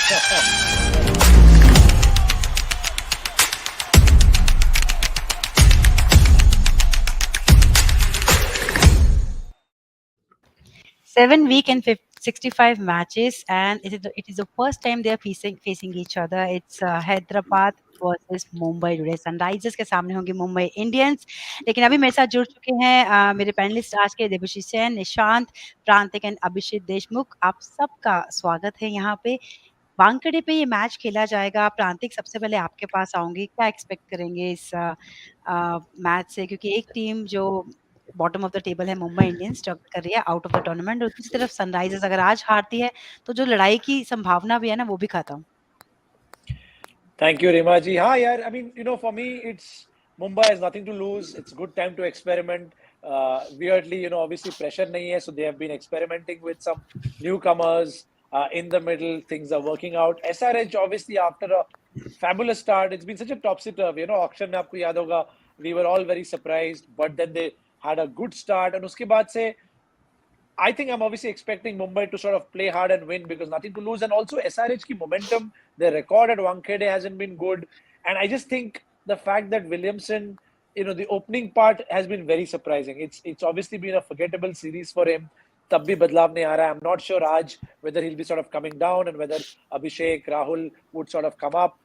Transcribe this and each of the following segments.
7 week and 65 matches, and it is the first time they are facing each other. It's Hyderabad versus Mumbai today Sunrisers के सामने होंगे Mumbai Indians. लेकिन अभी मेरे साथ जुड़ चुके हैं मेरे पैनलिस्ट आज के देवशीष सेन, निशांत, प्रांतिक एंड अभिषेक देशमुख। आप सबका स्वागत है यहाँ पे। वानखेड़े पे ये मैच खेला जाएगा। प्रांतिक, सबसे पहले आपके पास आऊँगी। क्या एक्सपेक्ट करेंगे इस मैच से? क्योंकि एक टीम जो बॉटम ऑफ द टेबल है, मुंबई इंडियंस, स्ट्रगल कर रही है आउट ऑफ द टूर्नामेंट, और दूसरी तरफ सनराइजर्स अगर आज हारती है, तो जो लड़ाई की संभावना भी है ना, वो भी खत्म। Thank you, Rima ji. हाँ यार, I mean, for me, it's Mumbai has nothing to lose. It's good time to experiment. Weirdly, obviously pressure nahi hai, so they have been experimenting with some newcomers in the middle. Things are working out. SRH, obviously, after a fabulous start, it's been such a topsy-turvy. Auction में आपको याद होगा, we were all very surprised, but then they had a good start, and उसके बाद से I think I'm obviously expecting Mumbai to sort of play hard and win because nothing to lose. And also SRH ki momentum, their record at Wankhede hasn't been good. And I just think the fact that Williamson, the opening part has been very surprising. It's obviously been a forgettable series for him. तब भी बदलाव नहीं आ रहा है. I'm not sure आज whether he'll be sort of coming down and whether Abhishek, Rahul would sort of come up.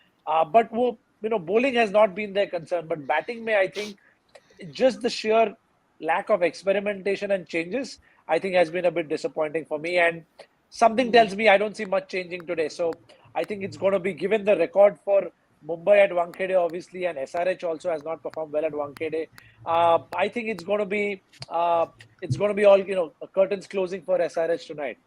But bowling has not been their concern. But batting may, I think, just the sheer lack of experimentation and changes, I think has been a bit disappointing for me. And something tells me I don't see much changing today. So I think it's going to be, given the record for Mumbai at Wankhede, obviously, and SRH also has not performed well at Wankhede. I think it's going to be all curtains closing for SRH tonight.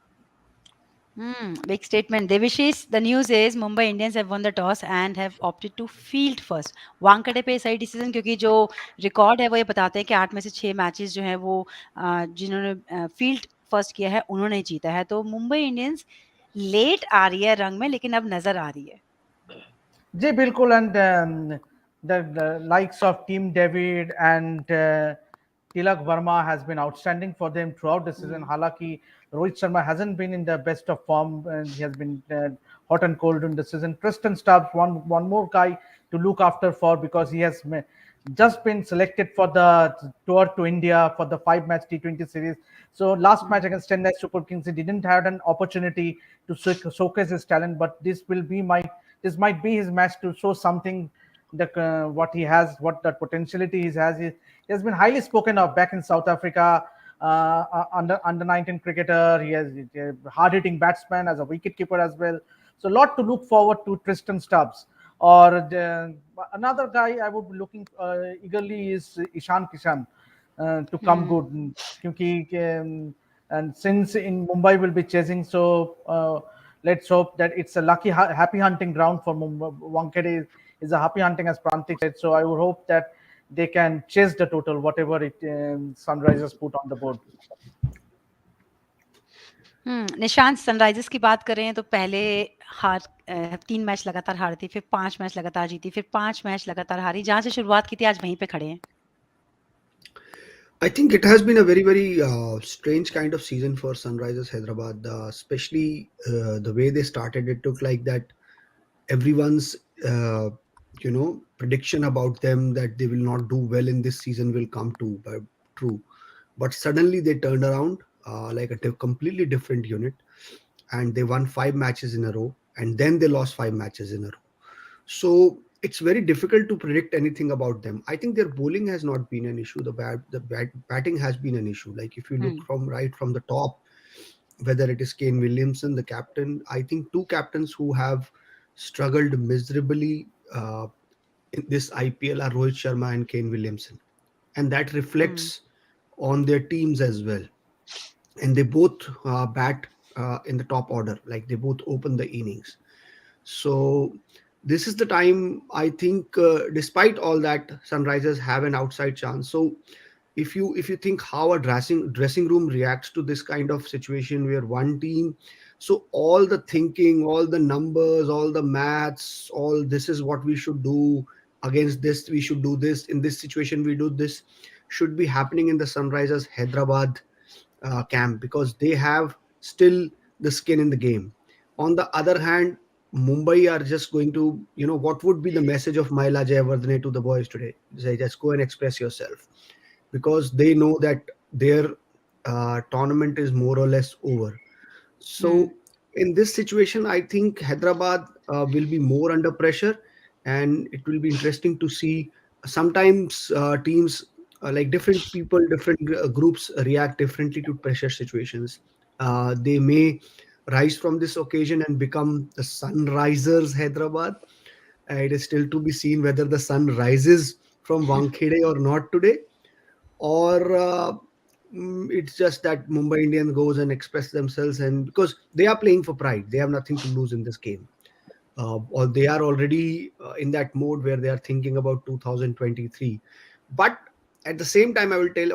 Big statement. Devashish, the news is Mumbai Indians have won the toss and have opted to field first. Wankhede पे सही decision, क्योंकि जो record है वो ये बताते हैं कि 8 में से 6 मैचेस जो है वो जिन्होंने फील्ड फर्स्ट किया है उन्होंने जीता है। तो मुंबई इंडियंस लेट आ रही है रंग में, लेकिन अब नजर आ रही है। जी बिल्कुल, and the likes of Team David and Tilak Verma has been outstanding for them throughout the season. Halaki Rohit Sharma hasn't been in the best of form, and he has been hot and cold in the season. Tristan Stubbs, one more guy to look after for, because he has just been selected for the tour to India for the 5-match T20 series. So last match against Chennai Super Kings, he didn't have an opportunity to showcase his talent, but this might be his match to show something, what he has, what that potentiality he has. He has been highly spoken of back in South Africa, under 19 cricketer. He has a hard-hitting batsman as a wicket-keeper as well. So a lot to look forward to Tristan Stubbs. Or another guy I would be looking eagerly is Ishan Kishan to come good. And since in Mumbai will be chasing, so let's hope that it's a happy hunting ground for Mumbai. Wankhede is a happy hunting, as Prantik said. So I would hope that they can chase the total, whatever Sunrisers put on the board. Nishant, Sunrisers की बात करें तो पहले 3 match लगातार हारी थी, फिर 5 match लगातार जीती, फिर 5 मैच लगातार हारी। जहां से शुरुआत की थी आज वहीं पे खड़े हैं। I think it has been a very, very strange kind of season for Sunrisers Hyderabad, especially the way they started. It took like that everyone's prediction about them that they will not do well in this season will come true. But suddenly they turned around like a completely different unit, and they won 5 matches in a row, and then they lost 5 matches in a row. So it's very difficult to predict anything about them. I think their bowling has not been an issue. The batting has been an issue. Like if you look from the top, whether it is Kane Williamson, the captain, I think 2 captains who have struggled miserably in this IPL are Rohit Sharma and Kane Williamson. And that reflects on their teams as well. And they both bat in the top order, like they both open the innings. So this is the time, I think, despite all that, Sunrisers have an outside chance. So if you think how a dressing room reacts to this kind of situation where one team, so all the thinking, all the numbers, all the maths, all this is what we should do, against this we should do this, in this situation we do this, should be happening in the Sunrisers Hyderabad camp, because they have still the skin in the game. On the other hand, Mumbai are just going to, what would be the message of Maila Jayawardene to the boys today? Say, just go and express yourself, because they know that their tournament is more or less over. Hmm. So in this situation, I think Hyderabad will be more under pressure, and it will be interesting to see. Sometimes teams, like different people, different groups react differently to pressure situations. They may rise from this occasion and become the Sunrisers Hyderabad. It is still to be seen whether the sun rises from Wankhede or not today, or it's just that Mumbai Indians goes and express themselves, and because they are playing for pride, they have nothing to lose in this game, or they are already in that mode where they are thinking about 2023. But at the same time, I will tell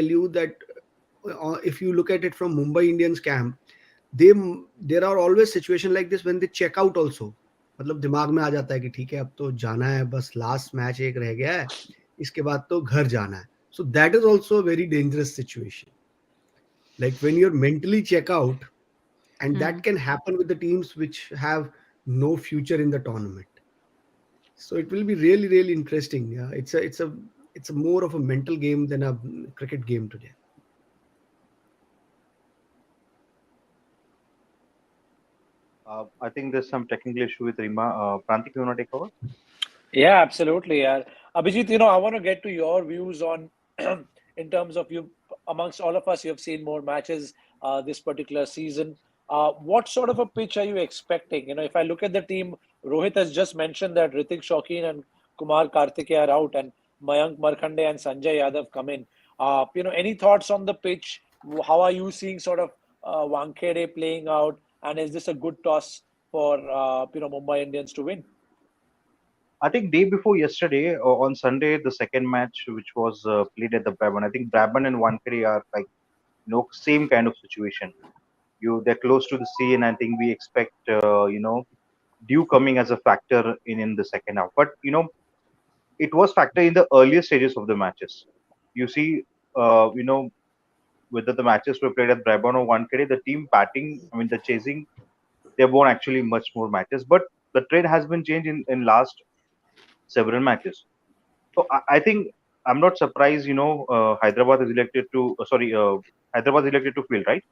you that if you look at it from Mumbai Indians camp, they there are always situation like this when they check out also. मतलब दिमाग में आ जाता है कि ठीक है अब तो जाना है, बस लास्ट मैच एक रह गया है, इसके बाद तो घर जाना है. So that is also a very dangerous situation. Like when you're mentally check out, and Hmm. that can happen with the teams which have no future in the tournament. So it will be really, really interesting. Yeah, it's a more of a mental game than a cricket game today. I think there's some technical issue with Rima. Prantik, you want to take over? Yeah, absolutely. Yeah. Abhijit, I want to get to your views on in terms of you amongst all of us, you have seen more matches this particular season. What sort of a pitch are you expecting? If I look at the team, Rohit has just mentioned that Ritik Shaukin and Kumar Karthike are out, and Mayank Markande and Sanjay Yadav come in. Any thoughts on the pitch? How are you seeing sort of Wankhede playing out? And is this a good toss for Mumbai Indians to win? I think day before yesterday, on Sunday, the second match, which was played at the Brabant. I think Brabant and Wankhede are like same kind of situation. They're close to the sea, and I think we expect dew coming as a factor in the second half. But it was factor in the earlier stages of the matches. You see, whether the matches were played at Brabant or Wankhede, the team batting, I mean the chasing, they won actually much more matches. But the trend has been changed in last several matches. So I think I'm not surprised. Hyderabad is elected to Hyderabad is elected to field, right?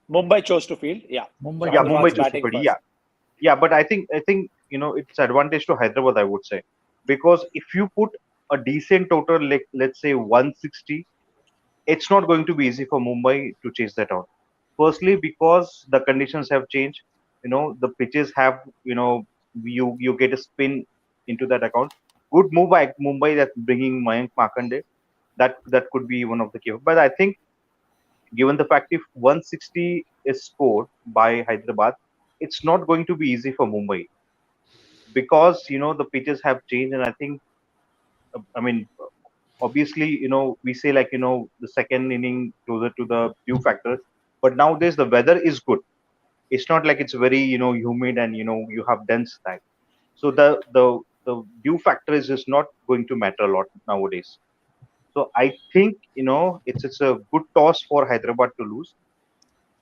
Mumbai chose to field, yeah. So Mumbai Yeah, chose to Mumbai Hyderabad's field. chose to batting field. Yeah, first. yeah, but I think it's advantage to Hyderabad, I would say, because if you put a decent total, like let's say 160, it's not going to be easy for Mumbai to chase that out. Firstly, because the conditions have changed. The pitches have, you get a spin into that account. Good move by Mumbai that bringing Mayank Markande. That could be one of the key. But I think given the fact if 160 is scored by Hyderabad, it's not going to be easy for Mumbai because the pitches have changed, and I think I mean obviously we say like the second inning closer to the dew factor, but nowadays the weather is good. It's not like it's very humid and you have dense time, so the dew factor is just not going to matter a lot nowadays. So I think it's a good toss for Hyderabad to lose.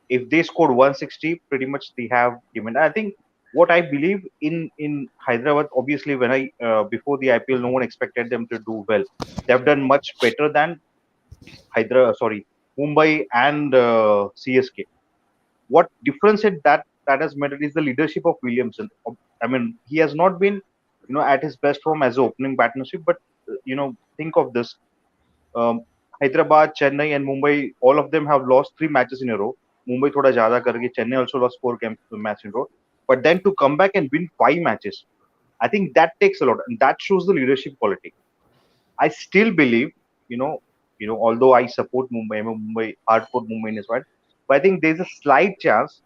If they scored 160, pretty much they have given. I think what I believe in Hyderabad, obviously, when I before the IPL, no one expected them to do well. They've done much better than Mumbai and CSK. What differentiate that has made it is the leadership of Williamson. I mean, he has not been at his best form as an opening partnership, but think of this: um, Hyderabad, Chennai, and Mumbai, all of them have lost 3 matches in a row. Mumbai thoda ज़्यादा करके Chennai also lost 4 matches in a row. But then to come back and win 5 matches, I think that takes a lot, and that shows the leadership quality. I still believe, you know, although I support Mumbai, I'm a Mumbai hardcore Mumbai is right, but I think there's a slight chance,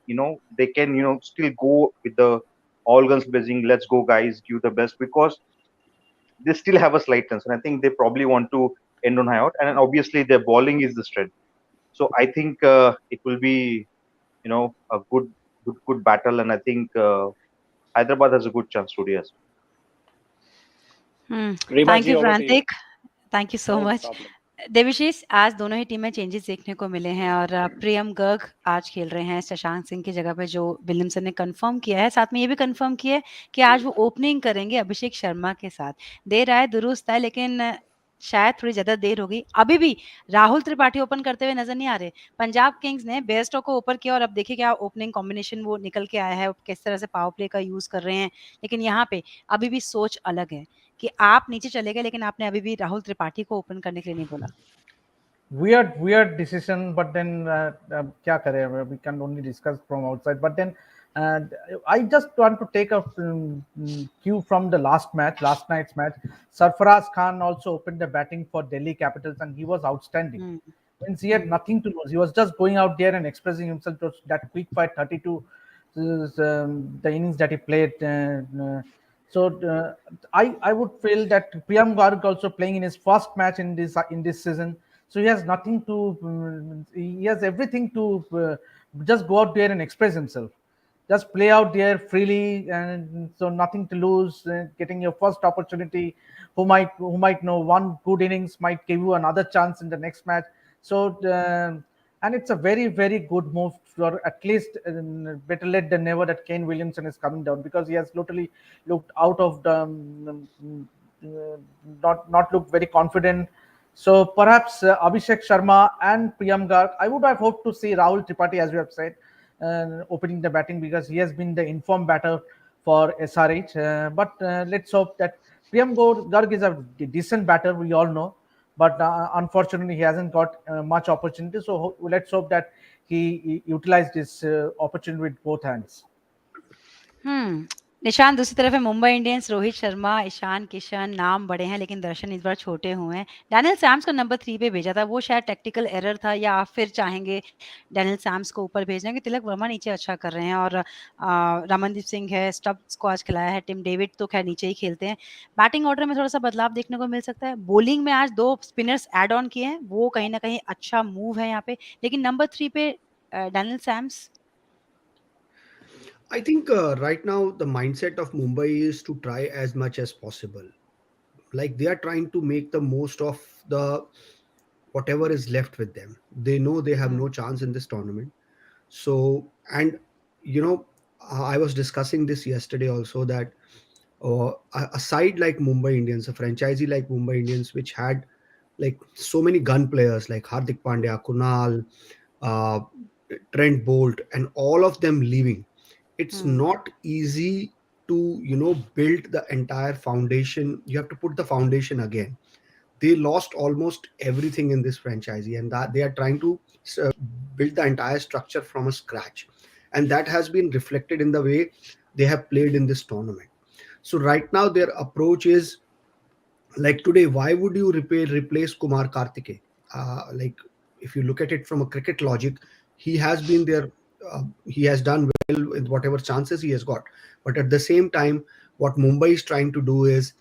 they can, still go with the all guns blazing. Let's go, guys, give the best because they still have a slight chance, and I think they probably want to end on high out. And then obviously their bowling is the strength. So I think it will be, a good battle, and I think Hyderabad has a good chance today as Hmm. Thank Rimaji, you, over to you. Prantik. Thank you so No much. problem. देविशीष, आज दोनों ही team में changes देखने को मिले हैं और प्रियम गर्ग आज खेल रहे हैं शशांक सिंह की जगह पे, जो विलियमसन ने कंफर्म किया है। साथ में ये भी कंफर्म किया है कि आज वो ओपनिंग करेंगे अभिषेक शर्मा के साथ। देर आए दुरुस्त है, लेकिन शायद थोड़ी ज़्यादा देर हो गई। अभी भी राहुल त्रिपाठी ओपन करते हुए नज़र नहीं आ रहे। पंजाब किंग्स ने बेयरस्टो को ऊपर किया और अब देखिए क्या ओपनिंग कॉम्बिनेशन वो निकल के आया है, वो किस तरह से पावर प्ले का यूज़ कर रहे हैं। लेकिन यहाँ पे अभी भी सोच अलग है कि आप नीचे चले गए, लेकिन आपने अभी भी राहुल त्रिपाठी को ओपन करने के लिए नहीं बोला। Weird decision, but then kya kare, we can only discuss from outside. But then uh, I just want to take a cue from the last night's match. Sarfaraz Khan also opened the batting for Delhi Capitals, and he was outstanding. Hmm, Means he had hmm, nothing to lose. He was just going out there and expressing himself to that quick fight 32, the innings that he played. So I would feel that Priyam Garg also playing in his first match in this season. So he has nothing to. He has everything to just go out there and express himself. Just play out there freely, and so nothing to lose. Getting your first opportunity, who might know one good innings might give you another chance in the next match. So and it's a very good move for at least better late than never that Kane Williamson is coming down, because he has totally looked out of the not looked very confident. So perhaps Abhishek Sharma and Priyam Garg. I would have hoped to see Rahul Tripathi, as you have said, opening the batting, because he has been the informed batter for SRH. But let's hope that Priyam Garg is a decent batter, we all know. But unfortunately, he hasn't got much opportunity. So let's hope that he utilized his opportunity with both hands. हुँ। निशान दूसरी तरफ है Mumbai Indians, Rohit Sharma, Ishan Kishan नाम बड़े हैं, लेकिन दर्शन इस बार छोटे हुए हैं। डैनियल सैम्स को नंबर 3 पे भेजा था, वो शायद टैक्टिकल एरर था, या आप फिर चाहेंगे डैनियल सैम्स को ऊपर भेजना, कि तिलक वर्मा नीचे अच्छा कर रहे हैं और रमनदीप सिंह है, स्टब्स को आज खिलाया है, टिम डेविड तो खैर नीचे ही खेलते हैं। बैटिंग ऑर्डर में थोड़ा-सा बदलाव देखने को मिल सकता है। बॉलिंग में आज 2 स्पिनर्स ऐड ऑन किए हैं, वो कहीं न कहीं अच्छा मूव है यहाँ पे, लेकिन नंबर 3 पे Daniel Sams. I think right now the mindset of Mumbai is to try as much as possible. Like they are trying to make the most of the whatever is left with them. They know they have hmm, no chance in this tournament. So, and you know, I was discussing this yesterday also that a side like Mumbai Indians, a franchisee like Mumbai Indians, which had like so many gun players like Hardik Pandya, Kunal, uh, Trent Bolt, and all of them leaving. It's hmm, not easy to build the entire foundation. You have to put the foundation again. They lost almost everything in this franchisee, and that they are trying to uh, build the entire structure from a scratch, and that has been reflected in the way they have played in this tournament. So right now their approach is like today, why would you replace Kumar Kartike? Like if you look at it from a cricket logic, he has been there. He has done well with whatever chances he has got. But at the same time, what Mumbai is trying to do is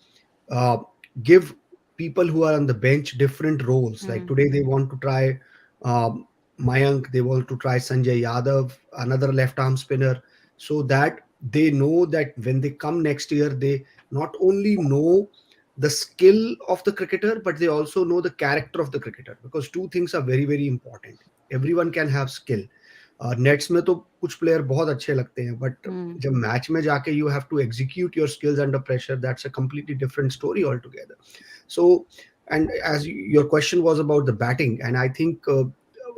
uh, give people who are on the bench different roles. Like hmm, today, they want to try um, Mayank, they want to try Sanjay Yadav, another left arm spinner, so that they know that when they come next year, they not only know the skill of the cricketer, but they also know the character of the cricketer, because two things are very important. Everyone can have skill. Nets में तो कुछ player बहुत अच्छे लगते हैं, but हुँ, जब match में जाके you have to execute your skills under pressure, that's a completely different story altogether. So, and as your question was about the batting, and I think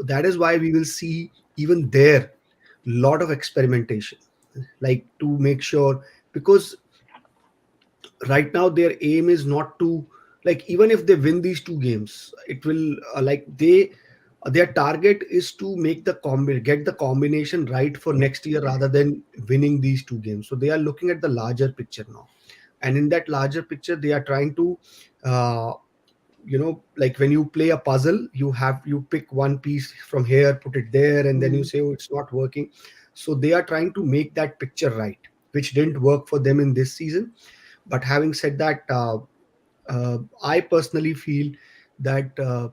that is why we will see even there lot of experimentation, like to make sure, because right now their aim is not to, like, even if they win these two games, it will like they their target is to make the get the combination right for next year rather than winning these two games. So they are looking at the larger picture now, and in that larger picture they are trying to uh, like when you play a puzzle, you pick one piece from here, put it there, and then you hmm, say, oh, it's not working. So they are trying to make that picture right, which didn't work for them in this season. But having said that, I personally feel that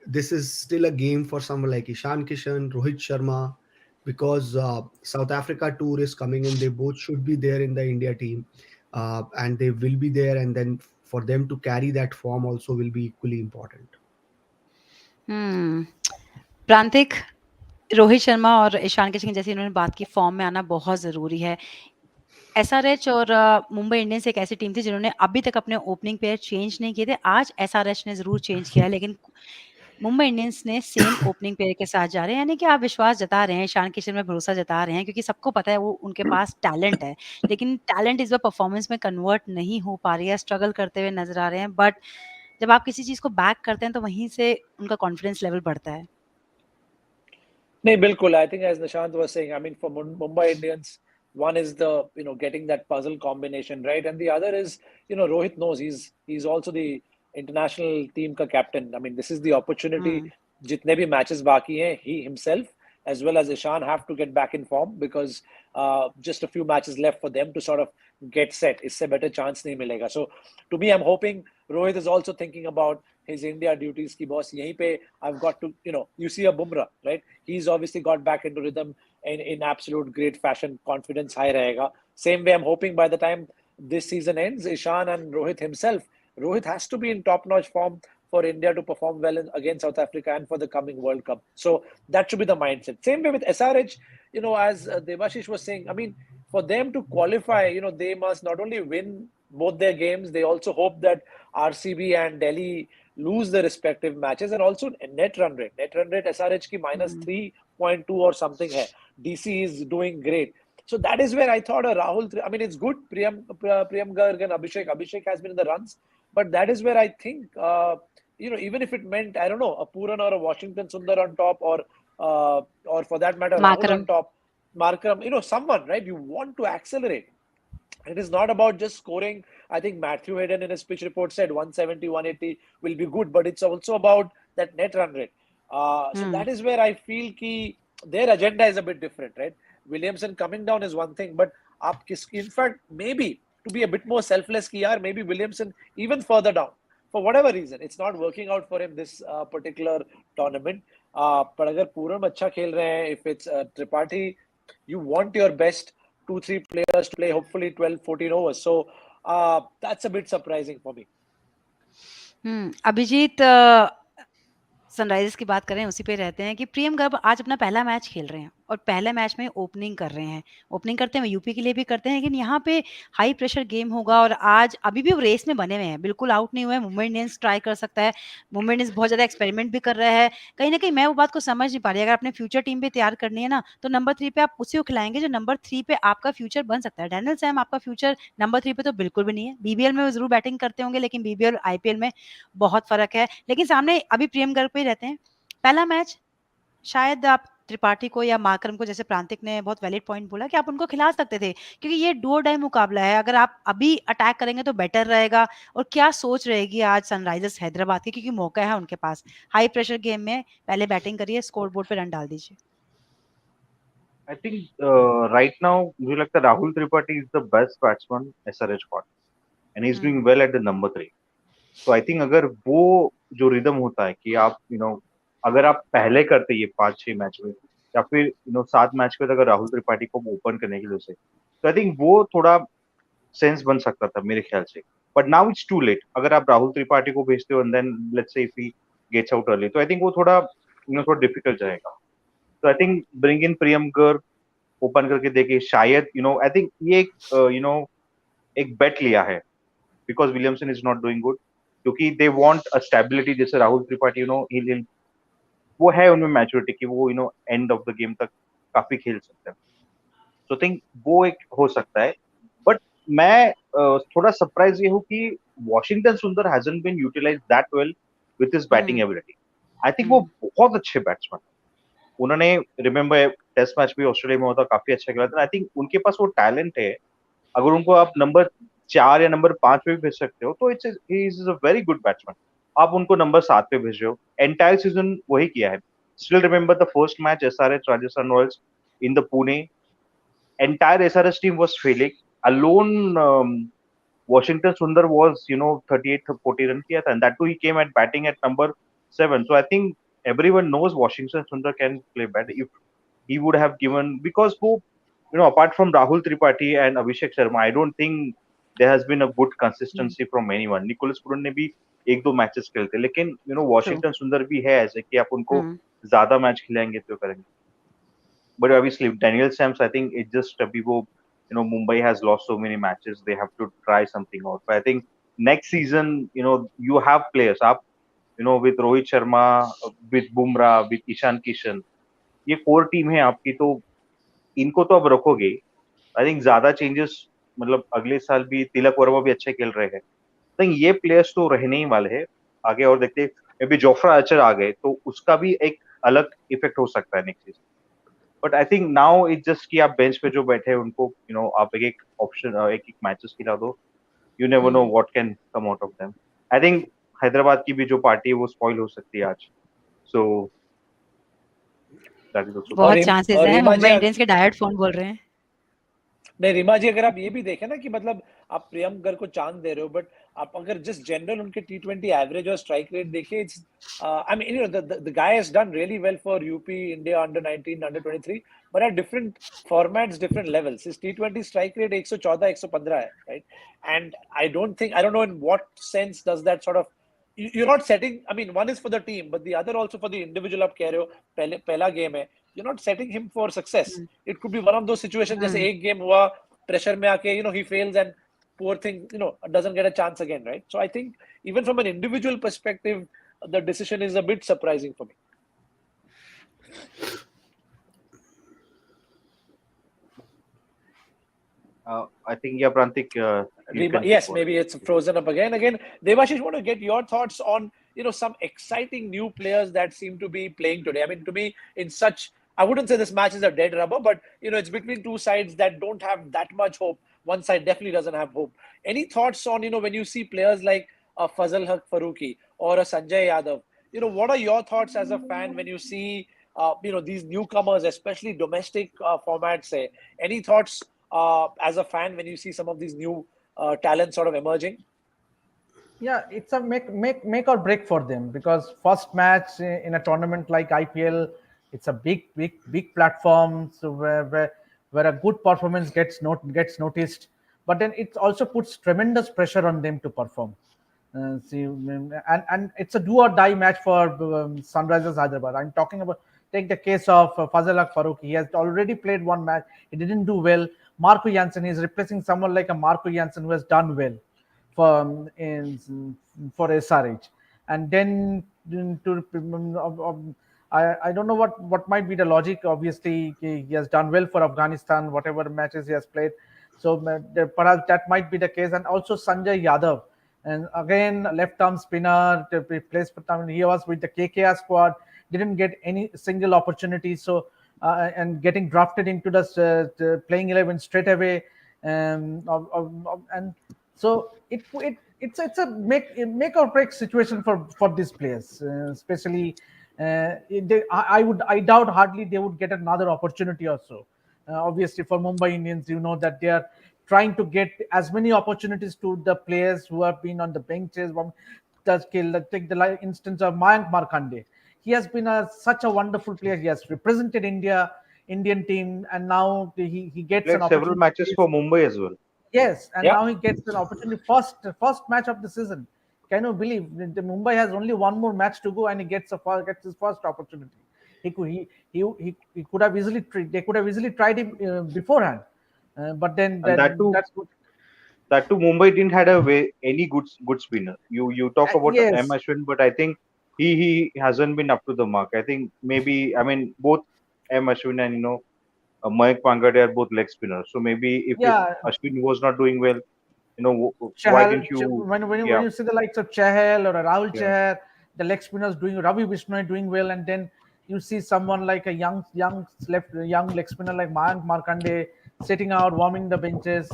this is still a game for someone like Ishan Kishan, Rohit Sharma, because South Africa tour is coming and they both should be there in the India team, and they will be there. And then for them to carry that form also will be equally important. हम्म, प्रांतिक, रोहित शर्मा और ईशान किशन जैसे इन्होंने बात की, form में आना बहुत ज़रूरी है। एसआरएच और मुंबई इंडियंस एक ऐसी टीम थी जिन्होंने अभी तक अपने ओपनिंग पेयर चेंज नहीं किए थे। आज एसआरएच ने ज़रूर चेंज किया है, लेकिन मुंबई इंडियंस ने सेम ओपनिंग पेयर के साथ जा रहे हैं, यानी कि आप विश्वास जता रहे हैं, ईशान किशन में भरोसा जता रहे हैं, क्योंकि सबको पता है वो उनके पास टैलेंट है। लेकिन टैलेंट इस बार परफॉर्मेंस में कन्वर्ट नहीं हो पा रही है, स्ट्रगल करते हुए नज़र आ रहे हैं। बट जब आप किसी चीज़ को बैक करते हैं तो वहीं से उनका कॉन्फिडेंस लेवल बढ़ता है। No, bilkul. I think as Nishant was saying, I mean, for Mumbai Indians, one is the getting that puzzle combination right, and the other is Rohit knows he's also the international team ka captain. I mean, this is the opportunity. Hmm, Jitne bhi matches baki hain, he himself as well as Ishan have to get back in form because just a few matches left for them to sort of get set. Isse better chance nahi milega. So to me, I'm hoping Rohit is also thinking about his India duties. Ki boss, yahi pe I've got to you see a Bumrah, right? He's obviously got back into rhythm in absolute great fashion. Confidence high rahega. Same way, I'm hoping by the time this season ends, Ishan and Rohit himself, Rohit has to be in top-notch form for India to perform well against South Africa and for the coming World Cup. So that should be the mindset. Same way with SRH, as Devashish was saying, I mean, for them to qualify, they must not only win both their games, they also hope that RCB and Delhi lose the respective matches and also net run rate. Net run rate SRH ki minus hmm, 3.2 or something hai. DC is doing great. So that is where I thought a Rahul. I mean, it's good. Priyam Garg and Abhishek has been in the runs, but that is where I think even if it meant I don't know a Puran or a Washington Sundar on top or for that matter Rahul on माकरम। top, Markram, someone right. You want to accelerate. It is not about just scoring. I think Matthew Hayden in his pitch report said 170, 180 will be good, but it's also about that net run rate. So hmm, that is where I feel ki their agenda is a bit different, right? Williamson coming down is one thing, but in fact, maybe to be a bit more selfless, ki yaar, maybe Williamson even further down. For whatever reason, it's not working out for him this particular tournament. But अगर पूरम अच्छा खेल रहे हैं, if it's Tripathi, you want your best 2, 3 players to play hopefully 12, 14 overs. So that's a bit surprising for me. Abhijit, Sunrisers की बात करें उसी पे रहते हैं कि प्रियम गर्ग आज अपना पहला मैच खेल रहे हैं और पहले मैच में ओपनिंग कर रहे हैं। ओपनिंग करते हैं, वो यूपी के लिए भी करते हैं, लेकिन यहाँ पे हाई प्रेशर गेम होगा और आज अभी भी वो रेस में बने हुए हैं, बिल्कुल आउट नहीं हुए हैं। मुंबई इंडियंस ट्राई कर सकता है, मुंबई इंडियंस बहुत ज़्यादा एक्सपेरिमेंट भी कर रहा है। कहीं न कहीं मैं वो बात को समझ नहीं पा रही, अगर आपने फ्यूचर टीम भी तैयार करनी है ना, तो नंबर 3 पे आप उसी को खिलाएँगे जो नंबर 3 पे आपका फ्यूचर बन सकता है। डैनियल सैम आपका फ्यूचर नंबर 3 पे तो बिल्कुल भी नहीं है। बीबीएल में वो ज़रूर बैटिंग करते होंगे, लेकिन बीबीएल आईपीएल में बहुत फ़र्क है। लेकिन सामने अभी प्रियम गर्ग पे ही रहते हैं। पहला मैच शायद आप त्रिपाठी को या माकरम को, जैसे प्रांतिक ने बहुत वैलिड पॉइंट बोला, कि आप उनको खिला सकते थे, क्योंकि ये डू और डाई मुकाबला है। अगर आप अभी अटैक करेंगे तो बेटर रहेगा। और क्या सोच रहेगी आज सनराइजर्स हैदराबाद की, क्योंकि मौका है उनके पास। हाई प्रेशर गेम में पहले बैटिंग करिए, स्कोर बोर्ड पे रन डाल दीजिए। I think right now, मुझे लगता है Rahul Tripathi is the best batsman SRH got, and he's hmm, doing well at the number 3. तो आई थिंक अगर वो जो रिदम होता है कि आप अगर आप पहले करते ये 5-6 मैच में या फिर 7 मैच में अगर राहुल त्रिपाठी को ओपन करने के लिए उसे, तो आई थिंक वो थोड़ा सेंस बन सकता था मेरे ख्याल से. But now it's too late. अगर आप राहुल त्रिपाठी को भेजते हो and then let's say if he gets out early, तो आई थिंक वो थोड़ा थोड़ा डिफिकल्ट जाएगा. तो I think bring in Priyam Garg, open करके देखे शायद आई थिंक ये एक एक बेट लिया है because Williamson is not doing good, क्योंकि दे वांट अ स्टेबिलिटी. जैसे राहुल त्रिपाठी वो है उनमें मैच्योरिटी कि वो एंड ऑफ द गेम तक काफी खेल सकते हैं. सो थिंक वो एक हो सकता है. बट मैं थोड़ा सरप्राइज ये हूँ कि Washington Sundar hasn't been utilise that well with his batting hmm, ability. I think वो हुँ, बहुत अच्छे बैट्समैन. उन्होंने रिमेम्बर टेस्ट मैच भी ऑस्ट्रेलिया में होता काफी अच्छा खेला था. आई थिंक उनके पास वो टैलेंट है. अगर उनको आप नंबर 4 या नंबर 5 पे भी भेज सकते हो तो it's he is a very good batsman. आप उनको नंबर 7 पे भेज रहे हो. एंटायर सीजन वही किया है. Still remember the first match SRH Rajasthan Royals in the Pune. Entire SRH team was feeling alone. Washington Sundar was 38 40 run किया था, and that too he came at batting at number 7. So I think everyone knows Washington Sundar can play bad. If he would have given, because who apart from Rahul Tripathi and Abhishek Sharma, I don't think there has been a good hmm, consistency from anyone. Nicholas Puran ने भी एक दो matches खेलते, लेकिन True. Washington सुंदर भी है ऐसे कि आप उनको Hmm. ज्यादा मैच खिलाएंगे तो करेंगे. But obviously, Daniel Sams, I think it just people, Mumbai has lost so many matches. They have to try something out. But I think next season, you have players up, with Rohit Sharma, with Bumrah, with Ishan Kishan. ये core team है आपकी, तो इनको तो अब रखोगे. I think ज्यादा changes, मतलब अगले साल भी तिलक वर्मा भी अच्छे खेल रहे हैं. आई थिंक ये प्लेयर्स तो रहने ही वाले हैं आगे. और देखते मे बी जोफ्रा आर्चर आ गए तो उसका भी एक अलग इफेक्ट हो सकता है next season. But I think now it just कि आप बेंच पे जो बैठे हैं उनको आप एक एक ऑप्शन, एक एक मैचेस खिला दो. You never know Hmm. What can come out of them. I think Hyderabad की भी जो पार्टी है वो स्पॉइल हो सकती है आज. सो दैट इज ऑल्सो और बहुत चांसेस और है, रीमा जी, मुंबई इंडियंस के डायरेक्ट फोन बोल रहे हैं. नहीं रीमा जी, अगर आप ये भी देखें ना कि मतलब आप प्रियम गर को चांस दे रहे हो, बट आप अगर जस्ट जनरल उनके T20 एवरेज और स्ट्राइक रेट देखिए, it's I mean the guy has done really well for UP India under 19 under 23, but at different formats different levels. इस T20 स्ट्राइक रेट 114 115 है, right? And I don't know in what sense does that sort of, you're not setting, I mean, one is for the team but the other also for the individual. आप कह रहे हो पहला game है, you're not setting him for success. Hmm. It could be one of those situations जैसे Hmm. एक game हुआ, pressure में आके he fails and poor thing doesn't get a chance again, right? So I think even from an individual perspective the decision is a bit surprising for me. I think, yeah, Prantik, you can take Yes, over. maybe it's frozen up again. Again, Devashish, want to get your thoughts on some exciting new players that seem to be playing today. I mean, to me, in such, I wouldn't say this match is a dead rubber, but it's between two sides that don't have that much hope. One side definitely doesn't have hope. Any thoughts on when you see players like Fazal Haq Faruqi or a Sanjay Yadav? What are your thoughts as a fan when you see these newcomers, especially domestic formats? Say, any thoughts as a fan when you see some of these new talent sort of emerging? Yeah, it's a make or break for them, because first match in a tournament like IPL, it's a big platform, so where a good performance gets noticed, but then it also puts tremendous pressure on them to perform. And it's a do or die match for Sunrisers Hyderabad. I'm talking about, take the case of Fazal Haq Faruqi. He has already played one match. He didn't do well. Marco Jansen is replacing someone like a Marco Jansen who has done well for SRH. And then I don't know what might be the logic. Obviously, he has done well for Afghanistan, whatever matches he has played. So perhaps that might be the case. And also Sanjay Yadav, and again left arm spinner to replace. He was with the KKR squad, didn't get any single opportunity. So and getting drafted into the playing 11 straight away, and so it's a make or break situation for these players, especially. I doubt hardly they would get another opportunity or so. Obviously, for Mumbai Indians, you know that they are trying to get as many opportunities to the players who have been on the benches. Take the instance of Mayank Markande. He has been such a wonderful player. He has represented Indian team, and now he He gets an played several opportunity. matches for Mumbai as well. Yes, and Yeah. now he gets an opportunity. First match of the season. Can you believe the Mumbai has only one more match to go, and he gets his first opportunity. He could have easily they could have easily tried him beforehand, but And that too, that's what. Mumbai didn't had any good spinner. You talk about M Yes, Ashwin, but I think he hasn't been up to the mark. I think maybe, I mean, both M Ashwin and Mayank Pangade are both leg spinners. So maybe if yeah. Ashwin was not doing well, why didn't Chahal, you? when Yeah, you see the likes of Chahal or a Rahul yeah. Chahar, the leg spinners doing, Ravi Bishnoi doing well, and then you see someone like a young leg spinner like Mayank Markande sitting out, warming the benches.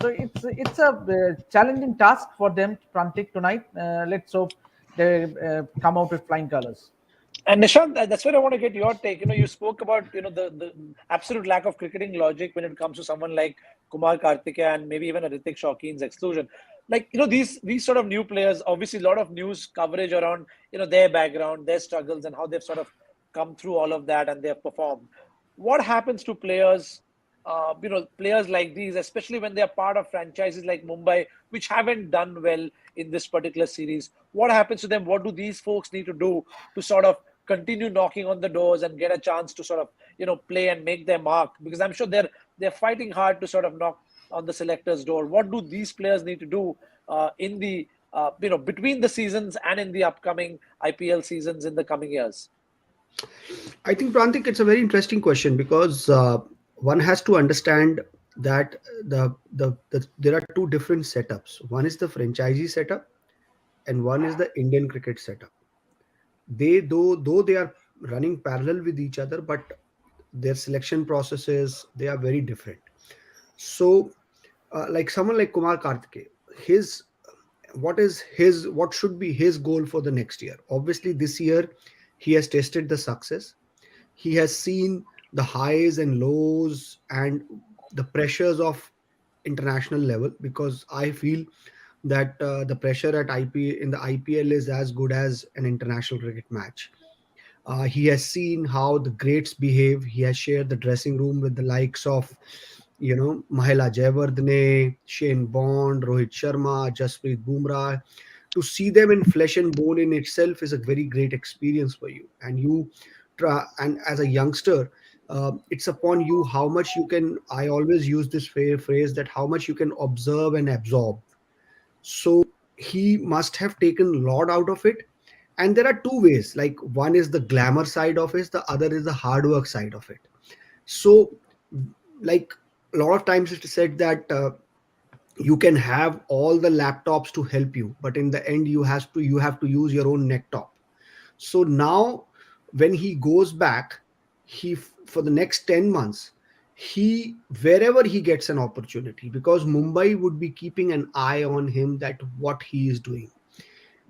So it's a challenging task for them, Prantik, tonight. Let's hope they come out with flying colors. And Nishant, that's where I want to get your take. You spoke about the absolute lack of cricketing logic when it comes to someone like Kumar Kartikeya and maybe even a Ritik Shawkeen's exclusion. Like these sort of new players, obviously a lot of news coverage around their background, their struggles, and how they've sort of come through all of that and they've performed. What happens to players players like these, especially when they are part of franchises like Mumbai, which haven't done well in this particular series? What happens to them? What do these folks need to do to sort of continue knocking on the doors and get a chance to sort of, play and make their mark? Because I'm sure they're fighting hard to sort of knock on the selector's door. What do these players need to do in the between the seasons and in the upcoming IPL seasons in the coming years? I think, Prantik, it's a very interesting question because one has to understand that there are two different setups. One is the franchisee setup, and one is the Indian cricket setup. They though they are running parallel with each other, but their selection processes, they are very different. So, like someone like Kumar Karthike, his what should be his goal for the next year? Obviously, this year he has tested the success. He has seen the highs and lows and the pressures of international level, because I feel that the pressure at IP in the IPL is as good as an international cricket match. He has seen how the greats behave. He has shared the dressing room with the likes of, Mahela Jayawardene, Shane Bond, Rohit Sharma, Jasprit Bumrah. To see them in flesh and bone in itself is a very great experience for you. And you try, and as a youngster, it's upon you how much you can. I always use this phrase that how much you can observe and absorb. So he must have taken a lot out of it. And there are two ways, like one is the glamour side of it, the other is the hard work side of it. So, like, a lot of times it is said that you can have all the laptops to help you, but in the end you have to use your own neck. So now when he goes back, for the next 10 months, he wherever he gets an opportunity, because Mumbai would be keeping an eye on him, that what he is doing.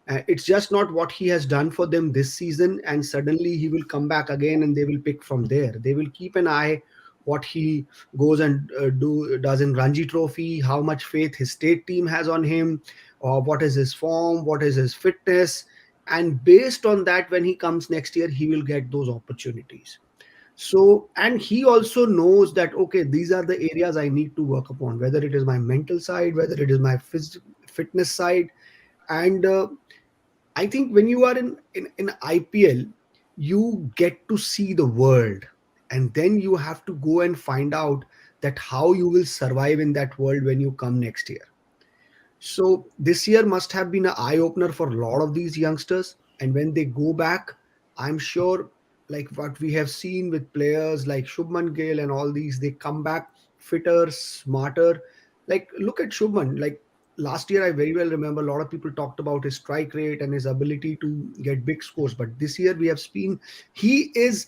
It's just not what he has done for them this season, and suddenly he will come back again and they will pick from there. They will keep an eye what he goes and does in Ranji Trophy, how much faith his state team has on him, or what is his form, what is his fitness, and based on that, when he comes next year, he will get those opportunities. So, and he also knows that okay, these are the areas I need to work upon, whether it is my mental side, whether it is my fitness side. And I think when you are in IPL, you get to see the world, and then you have to go and find out that how you will survive in that world when you come next year. So this year must have been an eye opener for a lot of these youngsters. And when they go back, I'm sure, like what we have seen with players like Shubman Gill and all these, they come back fitter, smarter. Like look at Shubman. Like last year, I very well remember a lot of people talked about his strike rate and his ability to get big scores. But this year we have seen he is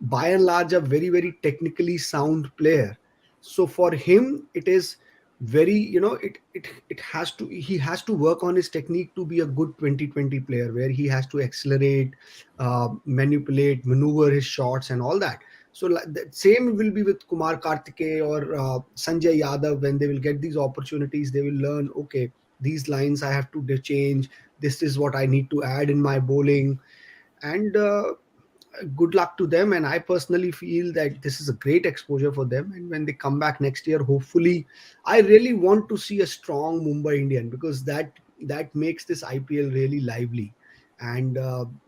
by and large a very, very technically sound player. So for him, it is very, it has to he has to work on his technique to be a good 2020 player, where he has to accelerate, manipulate, maneuver his shots and all that. So the same will be with Kumar Kartike or Sanjay Yadav. When they will get these opportunities, they will learn, okay, these lines I have to change, this is what I need to add in my bowling. And good luck to them. And I personally feel that this is a great exposure for them, and when they come back next year, hopefully, I really want to see a strong Mumbai Indian, because that makes this IPL really lively. And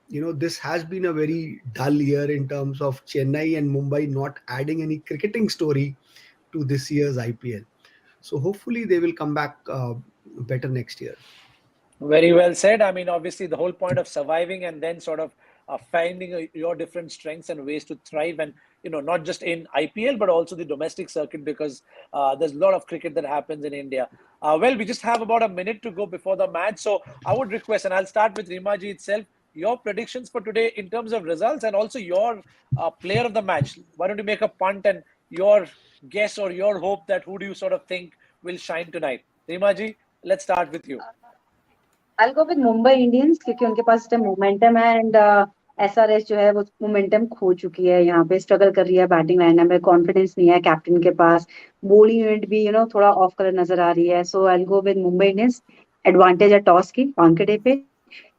this has been a very dull year in terms of Chennai and Mumbai not adding any cricketing story to this year's IPL. So hopefully they will come back better next year. Very well said. I mean, obviously, the whole point of surviving and then sort of finding your different strengths and ways to thrive, and not just in IPL but also the domestic circuit, because there's a lot of cricket that happens in India. Well, we just have about a minute to go before the match, so I would request, and I'll start with Rimaji itself, your predictions for today in terms of results and also your player of the match. Why don't you make a punt and your guess or your hope that who do you sort of think will shine tonight? Rimaji, let's start with you. I'll go with Mumbai Indians क्योंकि उनके पास इस momentum है and SRH जो है वो momentum खो चुकी है यहाँ पे स्ट्रगल कर रही है बैटिंग लाइनअप में कॉन्फिडेंस नहीं है कैप्टन के पास बॉलिंग यूनिट भी थोड़ा ऑफ कलर नजर आ रही है so I go with Mumbai Indians advantage है टॉस की वानखेड़े पे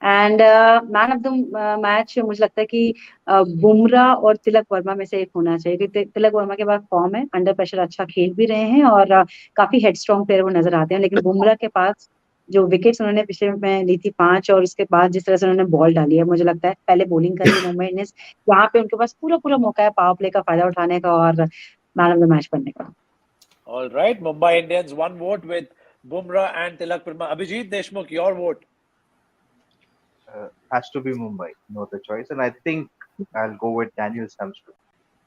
and man of the match मुझे लगता है कि बुमराह और तिलक वर्मा में से एक होना चाहिए, क्योंकि तिलक वर्मा के पास फॉर्म है, अंडर प्रेशर अच्छा खेल भी रहे हैं और काफी हेडस्ट्रॉन्ग प्लेयर वो नजर आते हैं, लेकिन बुमराह के पास जो विकेट्स उन्होंने पिछले में ली थी 5, और उसके बाद जिस तरह से उन्होंने बॉल डाली है, मुझे लगता है पहले बॉलिंग करेगी मुंबई इंडियंस, यहाँ पे उनके पास पूरा पूरा मौका है पावर प्ले का फायदा उठाने का और मैन ऑफ द मैच बनने का। All right, Mumbai Indians, one vote with Bumrah and Tilak Verma. Abhijit Deshmukh, your vote. Has to be Mumbai, no other choice. And I think I'll go with Daniel Samsted.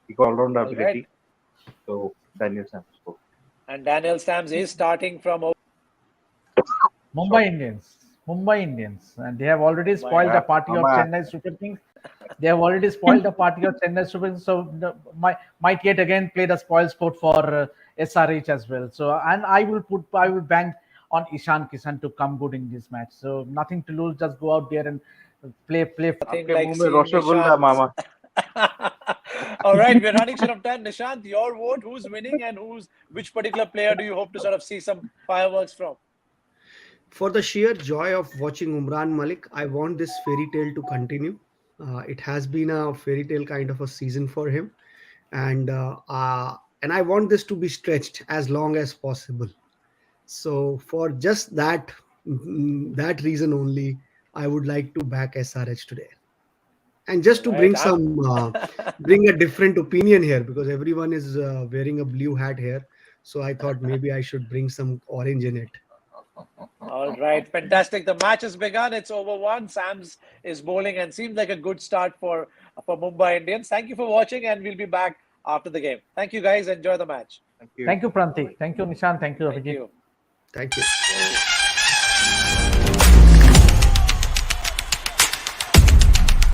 He got all-round All right. ability, so Daniel Samsted. And Daniel Sams is starting from Mumbai Indians. Mumbai Indians. And they have already Mumbai. spoiled the party of Mama. Chennai Super Kings. They have already spoiled the party of Chennai Super Kings. So might yet again play the spoil sport for SRH as well. So and I will bank on Ishan Kishan to come good in this match. So nothing to lose. Just go out there and play. nothing आपके like मुंह में seeing rasgulla Nishant. Mama. All right, we're running short of time. Nishant, your vote. Who's winning and which particular player do you hope to sort of see some fireworks from? For the sheer joy of watching Umran Malik, I want this fairy tale to continue. It has been a fairy tale kind of a season for him, and I want this to be stretched as long as possible. So for just that reason only, I would like to back SRH today. And just to Right, bring bring a different opinion here, because everyone is wearing a blue hat here. So I thought maybe I should bring some orange in it. All right, fantastic. The match has begun. It's over 1. Sams is bowling and seems like a good start for Mumbai Indians. Thank you for watching, and we'll be back after the game. Thank you, guys. Enjoy the match. Thank you. Thank you, Prantik. Thank you, Nishan. Thank you, Thank Abhijit. you. Thank you.